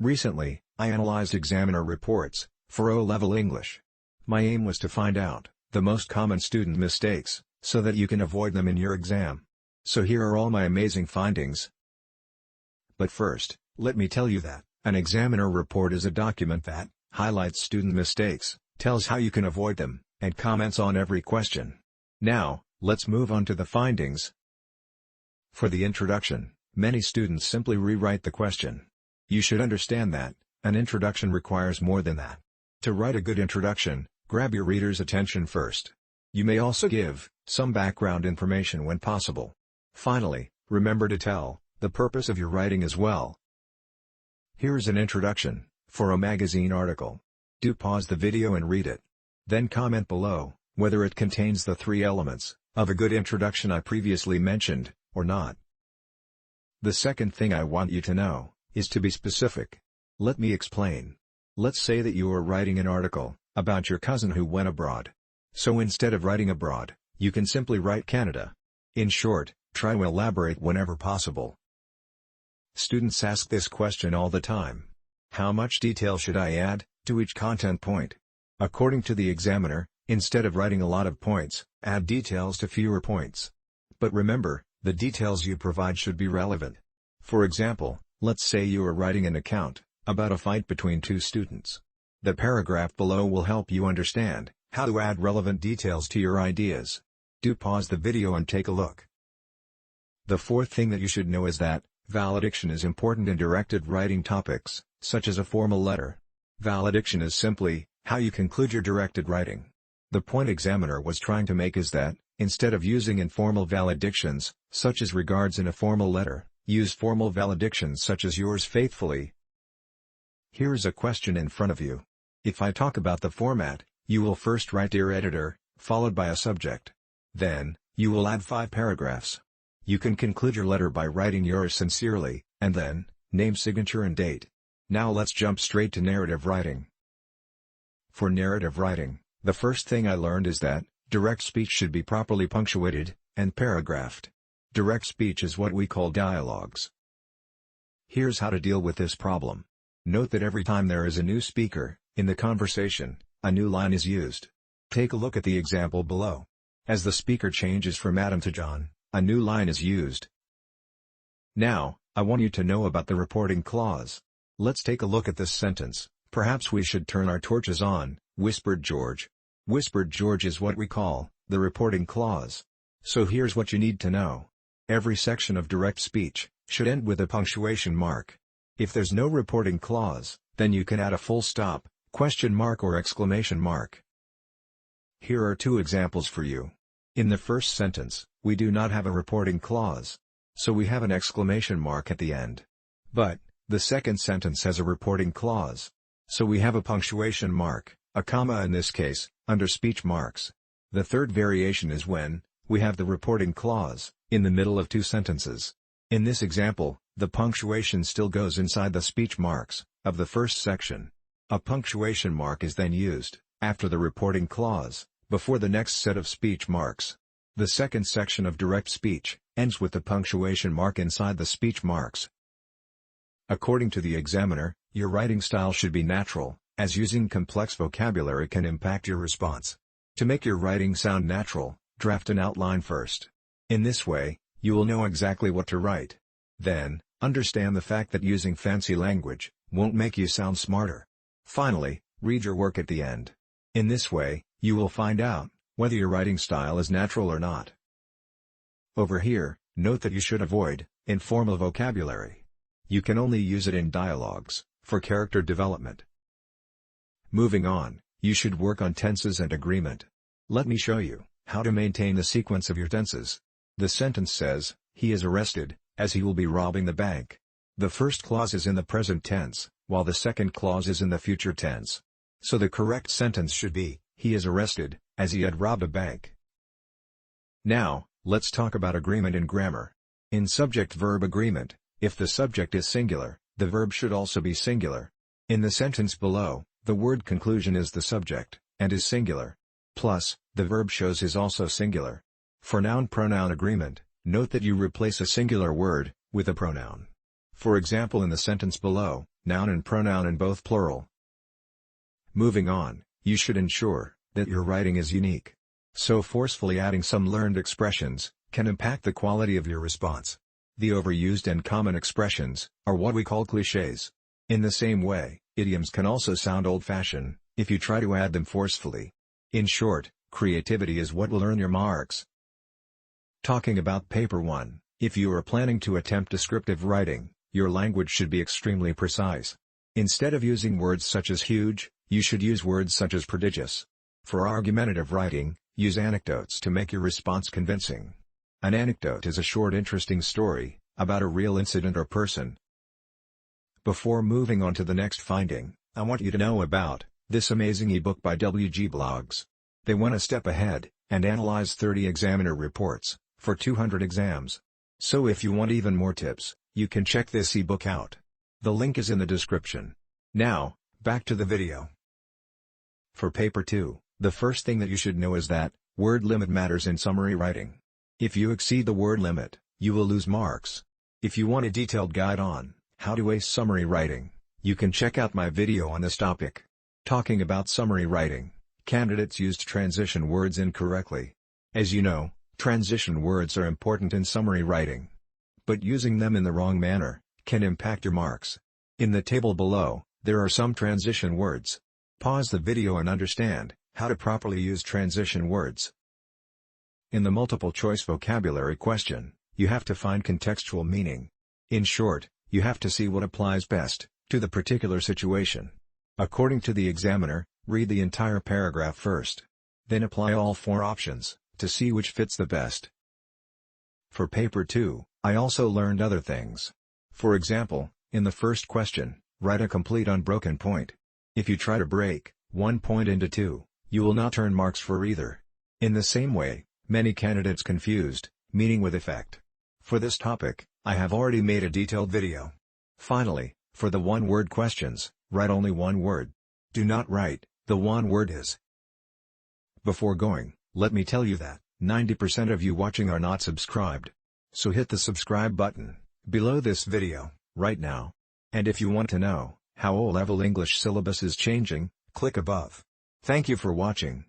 Recently, I analyzed examiner reports for O-level English. My aim was to find out the most common student mistakes, so that you can avoid them in your exam. So here are all my amazing findings. But first, let me tell you that an examiner report is a document that highlights student mistakes, tells how you can avoid them, and comments on every question. Now, let's move on to the findings. For the introduction, many students simply rewrite the question. You should understand that an introduction requires more than that. To write a good introduction, grab your reader's attention first. You may also give some background information when possible. Finally, remember to tell the purpose of your writing as well. Here's an introduction for a magazine article. Do pause the video and read it. Then comment below whether it contains the 3 elements of a good introduction I previously mentioned, or not. The second thing I want you to know is to be specific. Let me explain. Let's say that you are writing an article about your cousin who went abroad. So instead of writing abroad, you can simply write Canada. In short, try to elaborate whenever possible. Students ask this question all the time. How much detail should I add to each content point? According to the examiner, instead of writing a lot of points, add details to fewer points. But remember, the details you provide should be relevant. For example, let's say you are writing an account about a fight between 2 students. The paragraph below will help you understand how to add relevant details to your ideas. Do pause the video and take a look. The fourth thing that you should know is that valediction is important in directed writing topics, such as a formal letter. Valediction is simply how you conclude your directed writing. The point examiner was trying to make is that, instead of using informal valedictions, such as regards in a formal letter, use formal valedictions such as yours faithfully. Here's a question in front of you. If I talk about the format, you will first write Dear Editor, followed by a subject. Then, you will add 5 paragraphs. You can conclude your letter by writing yours sincerely, and then, name, signature and date. Now let's jump straight to narrative writing. For narrative writing, the first thing I learned is that direct speech should be properly punctuated and paragraphed. Direct speech is what we call dialogues. Here's how to deal with this problem. Note that every time there is a new speaker in the conversation, a new line is used. Take a look at the example below. As the speaker changes from Adam to John, a new line is used. Now, I want you to know about the reporting clause. Let's take a look at this sentence. Perhaps we should turn our torches on, whispered George. Whispered George is what we call the reporting clause. So here's what you need to know. Every section of direct speech should end with a punctuation mark. If there's no reporting clause, then you can add a full stop, question mark or exclamation mark. Here are 2 examples for you. In the first sentence, we do not have a reporting clause. So we have an exclamation mark at the end. But the second sentence has a reporting clause. So we have a punctuation mark, a comma in this case, under speech marks. The third variation is when we have the reporting clause in the middle of 2 sentences. In this example, the punctuation still goes inside the speech marks of the first section. A punctuation mark is then used after the reporting clause, before the next set of speech marks. The second section of direct speech ends with the punctuation mark inside the speech marks. According to the examiner, your writing style should be natural, as using complex vocabulary can impact your response. To make your writing sound natural, draft an outline first. In this way, you will know exactly what to write. Then, understand the fact that using fancy language won't make you sound smarter. Finally, read your work at the end. In this way, you will find out whether your writing style is natural or not. Over here, note that you should avoid informal vocabulary. You can only use it in dialogues, for character development. Moving on, you should work on tenses and agreement. Let me show you how to maintain the sequence of your tenses. The sentence says, he is arrested, as he will be robbing the bank. The first clause is in the present tense, while the second clause is in the future tense. So the correct sentence should be, he is arrested, as he had robbed a bank. Now, let's talk about agreement in grammar. In subject-verb agreement, if the subject is singular, the verb should also be singular. In the sentence below, the word conclusion is the subject, and is singular. Plus, the verb shows is also singular. For noun-pronoun agreement, note that you replace a singular word with a pronoun. For example, in the sentence below, noun and pronoun in both plural. Moving on, you should ensure that your writing is unique. So forcefully adding some learned expressions can impact the quality of your response. The overused and common expressions are what we call clichés. In the same way, idioms can also sound old-fashioned if you try to add them forcefully. In short, creativity is what will earn your marks. Talking about paper 1, if you are planning to attempt descriptive writing, your language should be extremely precise. Instead of using words such as huge, you should use words such as prodigious. For argumentative writing, use anecdotes to make your response convincing. An anecdote is a short interesting story about a real incident or person. Before moving on to the next finding, I want you to know about this amazing ebook by WG Blogs. They went a step ahead and analyzed 30 examiner reports for 200 exams. So if you want even more tips, you can check this ebook out. The link is in the description. Now, back to the video. For paper 2, the first thing that you should know is that word limit matters in summary writing. If you exceed the word limit, you will lose marks. If you want a detailed guide on how to ace summary writing, you can check out my video on this topic. Talking about summary writing, candidates used transition words incorrectly. As you know, transition words are important in summary writing. But using them in the wrong manner can impact your marks. In the table below, there are some transition words. Pause the video and understand how to properly use transition words. In the multiple choice vocabulary question, you have to find contextual meaning. In short, you have to see what applies best to the particular situation. According to the examiner, read the entire paragraph first. Then apply all 4 options to see which fits the best. For paper 2, I also learned other things. For example, in the first question, write a complete unbroken point. If you try to break one point into 2, you will not earn marks for either. In the same way, many candidates confused meaning with effect. For this topic, I have already made a detailed video. Finally, for the one-word questions, write only one word. Do not write the one word is. Before going, let me tell you that 90% of you watching are not subscribed. So hit the subscribe button below this video right now. And if you want to know how OLevel English syllabus is changing, click above. Thank you for watching.